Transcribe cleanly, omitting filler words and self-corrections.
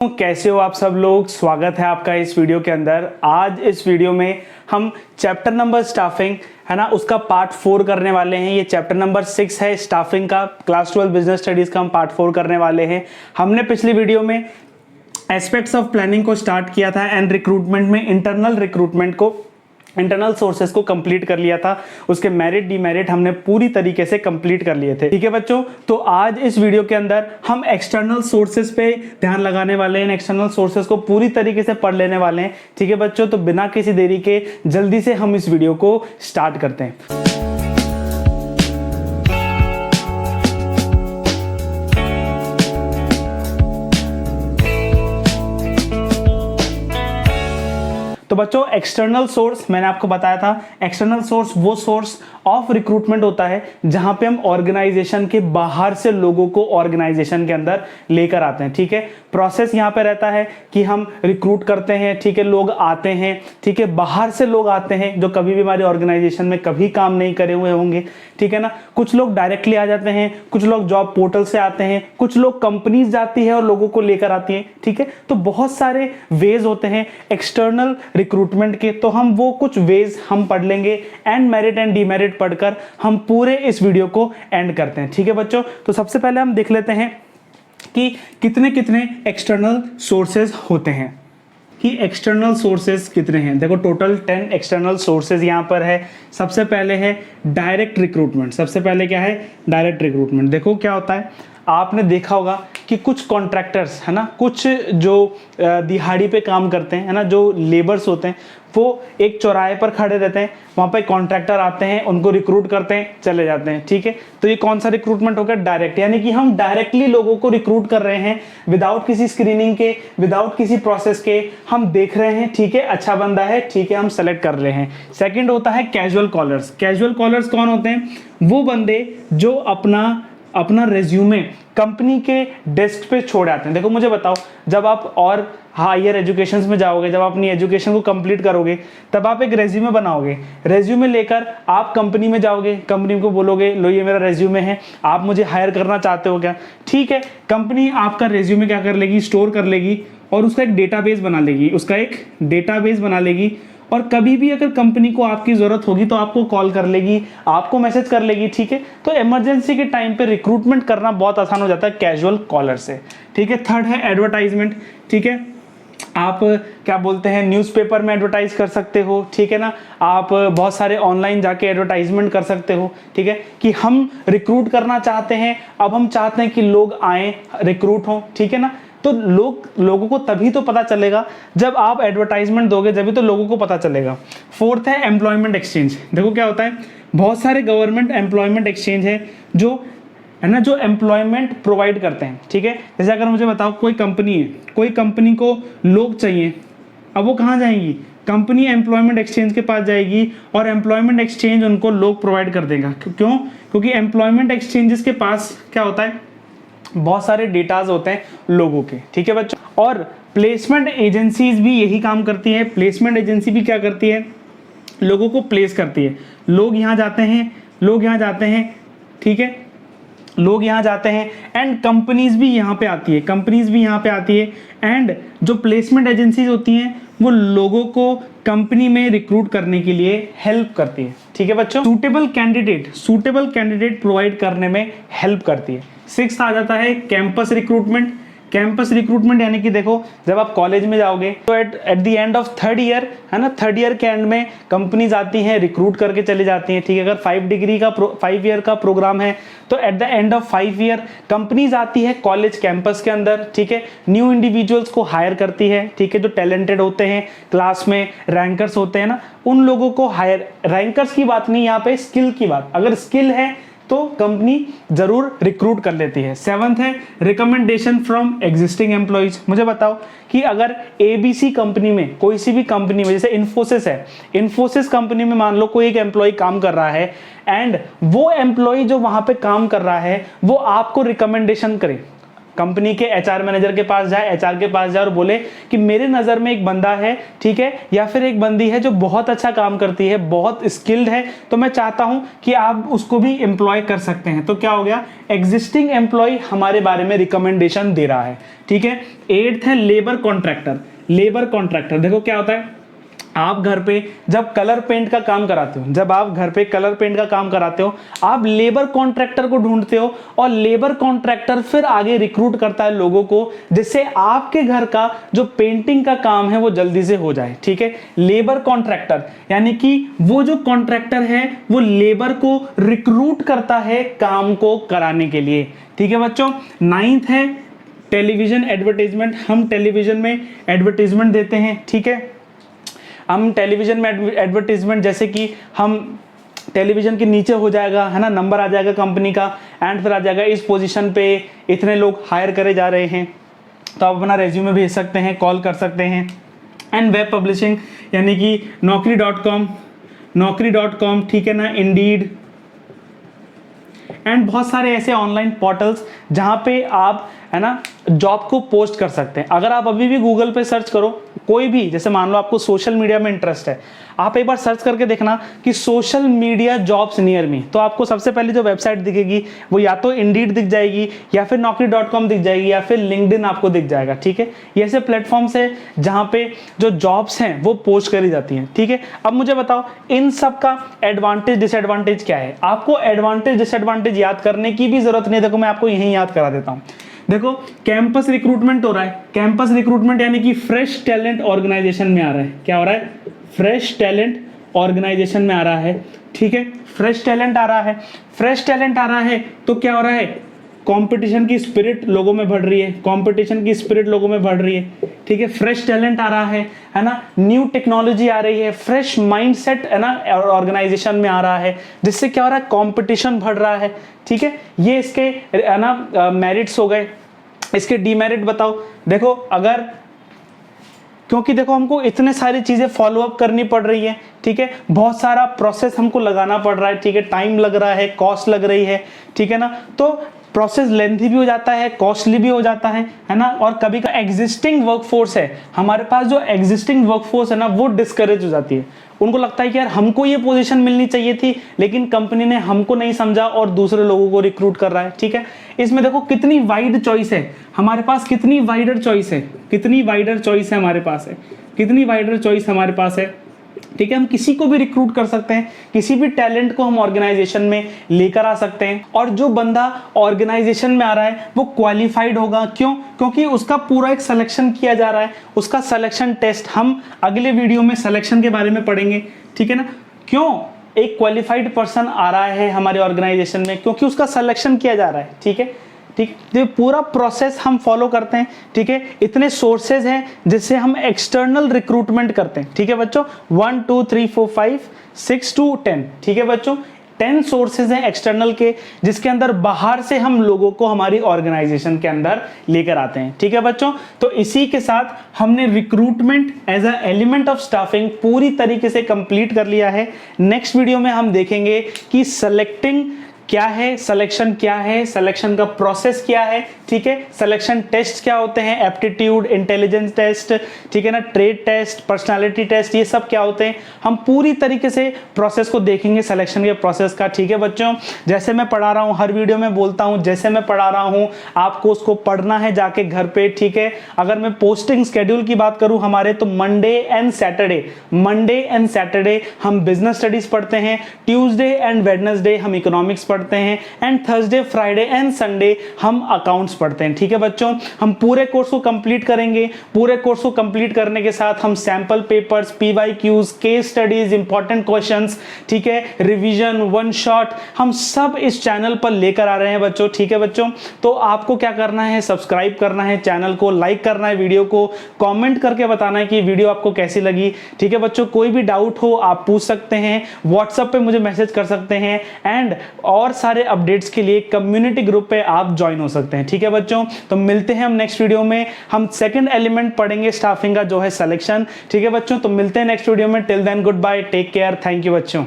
कैसे हो आप सब लोग। स्वागत है आपका इस वीडियो के अंदर। आज इस वीडियो में हम चैप्टर नंबर स्टाफिंग है ना, उसका पार्ट 4 करने वाले हैं। ये चैप्टर नंबर 6 है स्टाफिंग का। क्लास 12 बिजनेस स्टडीज का हम पार्ट 4 करने वाले हैं। हमने पिछली वीडियो में एस्पेक्ट्स ऑफ प्लानिंग को स्टार्ट किया था एंड रिक्रूटमेंट में इंटरनल रिक्रूटमेंट को, इंटरनल सोर्सेज को कंप्लीट कर लिया था। उसके मेरिट डीमेरिट हमने पूरी तरीके से कंप्लीट कर लिए थे। ठीक है बच्चों, तो आज इस वीडियो के अंदर हम एक्सटर्नल सोर्सेज पे ध्यान लगाने वाले हैं। एक्सटर्नल सोर्सेज को पूरी तरीके से पढ़ लेने वाले हैं। ठीक है बच्चों, तो बिना किसी देरी के जल्दी से हम इस वीडियो को स्टार्ट करते हैं। तो बच्चों, एक्सटर्नल सोर्स मैंने आपको बताया था, एक्सटर्नल सोर्स वो सोर्स ऑफ रिक्रूटमेंट होता है जहां पे हम ऑर्गेनाइजेशन के बाहर से लोगों को ऑर्गेनाइजेशन के अंदर लेकर आते हैं। ठीक है, प्रोसेस यहां पे रहता है कि हम रिक्रूट करते हैं। ठीक है, लोग आते हैं, ठीक है, बाहर से लोग आते हैं जो कभी भी हमारी ऑर्गेनाइजेशन में कभी काम नहीं करे हुए होंगे। ठीक है ना, कुछ लोग डायरेक्टली आ जाते हैं, कुछ लोग जॉब पोर्टल से आते हैं, कुछ लोग कंपनीज जाती है और लोगों को लेकर आती है। ठीक है, तो बहुत सारे वेज होते हैं एक्सटर्नल रिक्रूटमेंट के। तो हम वो कुछ वेज हम पढ़ लेंगे एंड मेरिट एंड डीमेरिट पढ़कर हम पूरे इस वीडियो को एंड करते हैं। ठीक है बच्चों, तो सबसे पहले हम देख लेते हैं कि कितने कितने एक्सटर्नल सोर्सेज होते हैं, कि एक्सटर्नल सोर्सेज कितने हैं। देखो, टोटल 10 एक्सटर्नल सोर्सेज यहां पर है। सबसे पहले है डायरेक्ट रिक्रूटमेंट। सबसे पहले क्या है? Direct recruitment. देखो क्या होता है, आपने देखा होगा कि कुछ कॉन्ट्रैक्टर्स है ना, कुछ जो दिहाड़ी पे काम करते हैं है ना, जो लेबर्स होते हैं, वो एक चौराहे पर खड़े रहते हैं, वहां पे कॉन्ट्रैक्टर आते हैं, उनको रिक्रूट करते हैं, चले जाते हैं। ठीक है, तो ये कौन सा रिक्रूटमेंट हो गया? डायरेक्ट, यानी कि हम डायरेक्टली लोगों को रिक्रूट कर रहे हैं विदाउट किसी स्क्रीनिंग के, विदाउट किसी प्रोसेस के। हम देख रहे हैं, ठीक है, अच्छा बंदा है, ठीक है, हम सेलेक्ट कर रहे हैं। सेकेंड होता है कैजुअल कॉलर्स। कैजुअल कॉलर्स कौन होते हैं? वो बंदे जो अपना रेज्यूमे कंपनी के डेस्क पे छोड़ आते हैं। देखो मुझे बताओ, जब आप और हायर एजुकेशंस में जाओगे, जब आप अपनी एजुकेशन को कंप्लीट करोगे, तब आप एक रेज्यूमे बनाओगे। रेज्यूमे लेकर आप कंपनी में जाओगे, कंपनी को बोलोगे लो ये मेरा रेज्यूमे है, आप मुझे हायर करना चाहते हो क्या? ठीक है, कंपनी आपका रेज्यूमे क्या कर लेगी? स्टोर कर लेगी और उसका एक डेटाबेस बना लेगी। और कभी भी अगर कंपनी को आपकी जरूरत होगी तो आपको कॉल कर लेगी, आपको मैसेज कर लेगी। ठीक है, तो इमरजेंसी के टाइम पे रिक्रूटमेंट करना बहुत आसान हो जाता है कैजुअल कॉलर से। ठीक है, थर्ड है एडवर्टाइजमेंट। ठीक है, आप क्या बोलते हैं, न्यूज़पेपर में एडवर्टाइज कर सकते हो। ठीक है ना, आप बहुत सारे ऑनलाइन जाके एडवर्टाइजमेंट कर सकते हो। ठीक है, कि हम रिक्रूट करना चाहते हैं, अब हम चाहते हैं कि लोग आए, रिक्रूट हो। ठीक है ना, तो लोगों को तभी तो पता चलेगा जब आप एडवर्टाइजमेंट दोगे, जब तो लोगों को पता चलेगा। फोर्थ है एम्प्लॉयमेंट एक्सचेंज। देखो क्या होता है, बहुत सारे गवर्नमेंट एम्प्लॉयमेंट एक्सचेंज है जो है ना, जो एम्प्लॉयमेंट प्रोवाइड करते हैं। ठीक है, जैसे अगर मुझे बताओ कोई कंपनी है, कोई कंपनी को लोग चाहिए, अब वो कहाँ जाएंगी? कंपनी एम्प्लॉयमेंट एक्सचेंज के पास जाएगी और एम्प्लॉयमेंट एक्सचेंज उनको लोग प्रोवाइड कर देगा। क्यों? क्योंकि एम्प्लॉयमेंट एक्सचेंजेस के पास क्या होता है, बहुत सारे डेटाज होते हैं लोगों के। ठीक है बच्चों, और प्लेसमेंट एजेंसीज भी यही काम करती है। प्लेसमेंट एजेंसी भी क्या करती है? लोगों को प्लेस करती है। लोग यहाँ जाते हैं, ठीक है, लोग यहाँ जाते हैं एंड कंपनीज भी यहाँ पे आती है एंड जो प्लेसमेंट एजेंसीज होती हैं वो लोगों को कंपनी में रिक्रूट करने के लिए हेल्प करती है। ठीक है बच्चों, सूटेबल कैंडिडेट प्रोवाइड करने में हेल्प करती है। सिक्स्थ आ जाता है कैंपस रिक्रूटमेंट। कैंपस रिक्रूटमेंट यानी कि देखो, जब आप कॉलेज में जाओगे तो at the end of third year है ना, थर्ड ईयर के एंड में कंपनीज आती हैं, रिक्रूट करके चली जाती हैं। ठीक है, अगर 5 ईयर का प्रोग्राम है तो at the end of 5 year companies आती है कॉलेज कैंपस के अंदर। ठीक है, न्यू इंडिविजुअल्स को हायर करती है। ठीक है, जो टैलेंटेड होते हैं, क्लास में रैंकर्स होते हैं ना, उन लोगों को हायर, रैंकर्स की बात नहीं यहाँ पे, स्किल की बात। अगर स्किल है तो कंपनी जरूर रिक्रूट कर लेती है। सेवंथ है रिकमेंडेशन फ्रॉम एग्जिस्टिंग एम्प्लॉइज। मुझे बताओ कि अगर एबीसी कंपनी में, कोई सी भी कंपनी में, जैसे इन्फोसिस है, इन्फोसिस कंपनी में मान लो कोई एक एम्प्लॉय काम कर रहा है एंड वो एम्प्लॉय जो वहां पे काम कर रहा है वो आपको रिकमेंडेशन करे, कंपनी के एचआर मैनेजर के पास जाए, एचआर के पास जाए और बोले कि मेरे नज़र में एक बंदा है, ठीक है, या फिर एक बंदी है जो बहुत अच्छा काम करती है, बहुत स्किल्ड है, तो मैं चाहता हूं कि आप उसको भी एम्प्लॉय कर सकते हैं। तो क्या हो गया, एग्जिस्टिंग एम्प्लॉय हमारे बारे में रिकमेंडेशन दे रहा है, ठीक है। 8th है लेबर कॉन्ट्रैक्टर। लेबर कॉन्ट्रैक्टर देखो क्या होता है, आप घर पे जब कलर पेंट का काम कराते हो, जब आप घर पे कलर पेंट का काम कराते हो, आप लेबर कॉन्ट्रैक्टर को ढूंढते हो और लेबर कॉन्ट्रैक्टर फिर आगे रिक्रूट करता है लोगों को, जिससे आपके घर का जो पेंटिंग का काम है वो जल्दी से हो जाए, ठीक है। लेबर कॉन्ट्रैक्टर यानी कि वो जो कॉन्ट्रैक्टर है वो लेबर को रिक्रूट करता है काम को कराने के लिए, ठीक है बच्चों। 9th है टेलीविजन एडवर्टाइजमेंट। हम टेलीविजन में एडवर्टाइजमेंट देते हैं, ठीक है। हम टेलीविजन में एडवर्टीजमेंट, जैसे कि हम टेलीविजन के नीचे हो जाएगा, है ना, नंबर आ जाएगा कंपनी का, एंड फिर आ जाएगा इस पोजीशन पे इतने लोग हायर करे जा रहे हैं, तो आप अपना रेज्यूमे भेज सकते हैं, कॉल कर सकते हैं। एंड वेब पब्लिशिंग यानी कि नौकरी.com, ठीक है ना, इंडीड, एंड बहुत सारे ऐसे ऑनलाइन पोर्टल्स जहां पे आप, है ना, जॉब को पोस्ट कर सकते हैं। अगर आप अभी भी गूगल पे सर्च करो कोई भी, जैसे मान लो आपको सोशल मीडिया में इंटरेस्ट है, आप एक बार सर्च करके देखना कि social media jobs near me, तो आपको सबसे पहले जो वेबसाइट दिखेगी वो या तो इंडीड दिख जाएगी, या फिर नौकरी.com दिख जाएगी, या फिर लिंक्डइन आपको दिख जाएगा, ठीक है। ये ऐसे प्लेटफॉर्म्स है जहां पे जो जॉब्स हैं वो पोस्ट करी जाती हैं, ठीक है। अब मुझे बताओ इन सब का एडवांटेज डिसएडवांटेज क्या है। आपको एडवांटेज डिसएडवांटेज याद करने की भी जरूरत नहीं, देखो मैं आपको यही याद करा देता हूं। देखो कैंपस रिक्रूटमेंट हो रहा है, कैंपस रिक्रूटमेंट यानी कि फ्रेश टैलेंट ऑर्गेनाइजेशन में आ रहा है। क्या हो रहा है, फ्रेश टैलेंट ऑर्गेनाइजेशन में आ रहा है, ठीक है। फ्रेश टैलेंट आ रहा है, फ्रेश टैलेंट आ रहा है तो क्या हो रहा है, कंपटीशन की स्पिरिट लोगों में बढ़ रही है, कंपटीशन की स्पिरिट लोगों में बढ़ रही है, ठीक है। फ्रेश टैलेंट आ रहा है ना, न्यू टेक्नोलॉजी आ रही है, फ्रेश माइंडसेट, है ना, ऑर्गेनाइजेशन में आ रहा है, जिससे क्या हो रहा है, कंपटीशन बढ़ रहा है, ठीक है। ये इसके, है ना, मेरिट्स हो गए। इसके डीमेरिट बताओ। देखो अगर, क्योंकि देखो हमको इतने सारी चीजें फॉलो अप करनी पड़ रही है, ठीक है, बहुत सारा प्रोसेस हमको लगाना पड़ रहा है, ठीक है, टाइम लग रहा है, कॉस्ट लग रही है, ठीक है ना, तो प्रोसेस लेंथी भी हो जाता है, कॉस्टली भी हो जाता है ना। और कभी का एग्जिस्टिंग वर्कफोर्स है हमारे पास, जो एग्जिस्टिंग वर्कफोर्स है ना वो डिस्करेज हो जाती है। उनको लगता है कि यार हमको ये पोजीशन मिलनी चाहिए थी, लेकिन कंपनी ने हमको नहीं समझा और दूसरे लोगों को रिक्रूट कर रहा है, ठीक है। इसमें देखो कितनी वाइड चॉइस है हमारे पास, कितनी वाइडर चॉइस है, कितनी वाइडर चॉइस है हमारे पास है, कितनी वाइडर चॉइस हमारे पास है, ठीक है। हम किसी को भी रिक्रूट कर सकते हैं, किसी भी टैलेंट को हम ऑर्गेनाइजेशन में लेकर आ सकते हैं, और जो बंदा ऑर्गेनाइजेशन में आ रहा है वो क्वालिफाइड होगा। क्यों? क्योंकि उसका पूरा एक सिलेक्शन किया जा रहा है, उसका सिलेक्शन टेस्ट, हम अगले वीडियो में सिलेक्शन के बारे में पढ़ेंगे, ठीक है ना। क्यों एक क्वालिफाइड पर्सन आ रहा है हमारे ऑर्गेनाइजेशन में? क्योंकि उसका सिलेक्शन किया जा रहा है, ठीक है, ठीक। तो पूरा प्रोसेस हम फॉलो करते हैं, ठीक है। इतने सोर्सेज हैं जिससे हम एक्सटर्नल रिक्रूटमेंट करते हैं, ठीक है बच्चों। 1 2 3 4 5 6 to 10, ठीक है बच्चों, 10 सोर्सेज हैं एक्सटर्नल के, जिसके अंदर बाहर से हम लोगों को हमारी ऑर्गेनाइजेशन के अंदर लेकर आते हैं, ठीक है बच्चों। तो इसी के साथ हमने recruitment as a element of staffing पूरी तरीके से कंप्लीट कर लिया है। नेक्स्ट वीडियो में हम देखेंगे कि सेलेक्टिंग क्या है, सिलेक्शन क्या है, सिलेक्शन का प्रोसेस क्या है, ठीक है, सिलेक्शन टेस्ट क्या होते हैं, एप्टीट्यूड, इंटेलिजेंस टेस्ट, ठीक है ना, ट्रेड टेस्ट, पर्सनालिटी टेस्ट, ये सब क्या होते हैं, हम पूरी तरीके से प्रोसेस को देखेंगे सिलेक्शन के प्रोसेस का, ठीक है बच्चों। जैसे मैं पढ़ा रहा हूँ, हर वीडियो में बोलता हूँ, जैसे मैं पढ़ा रहा हूँ आपको उसको पढ़ना है जाके घर पे, ठीक है। अगर मैं पोस्टिंग शेड्यूल की बात करूँ हमारे, तो मंडे एंड सैटरडे हम बिजनेस स्टडीज पढ़ते हैं, ट्यूसडे एंड वेडनेसडे हम इकोनॉमिक्स पढ़ते हैं, and Thursday, Friday and Sunday हम अकाउंट्स पढ़ते हैं, ठीक है बच्चों। हम पूरे कोर्स को कंप्लीट करेंगे, पूरे कोर्स को कंप्लीट करने के साथ हम sample papers, PYQs, case studies, important questions, ठीक है, रिवीजन, वन शॉट, हम सब इस चैनल पर लेकर आ रहे हैं बच्चों, ठीक है बच्चों। तो आपको क्या करना है, सब्सक्राइब करना है चैनल को, लाइक करना है वीडियो को, कमेंट करके बताना है कि वीडियो आपको कैसी लगी, ठीक है बच्चों। कोई भी डाउट हो आप पूछ सकते हैं, व्हाट्सएप पे मुझे मैसेज कर सकते हैं, एंड और सारे अपडेट्स के लिए कम्युनिटी ग्रुप पे आप ज्वाइन हो सकते हैं, ठीक है बच्चों। तो मिलते हैं हम नेक्स्ट वीडियो में, हम सेकंड एलिमेंट पढ़ेंगे स्टाफिंग का, जो है सिलेक्शन, ठीक है बच्चों। तो मिलते हैं नेक्स्ट वीडियो में, till then good bye, take care, thank you बच्चों।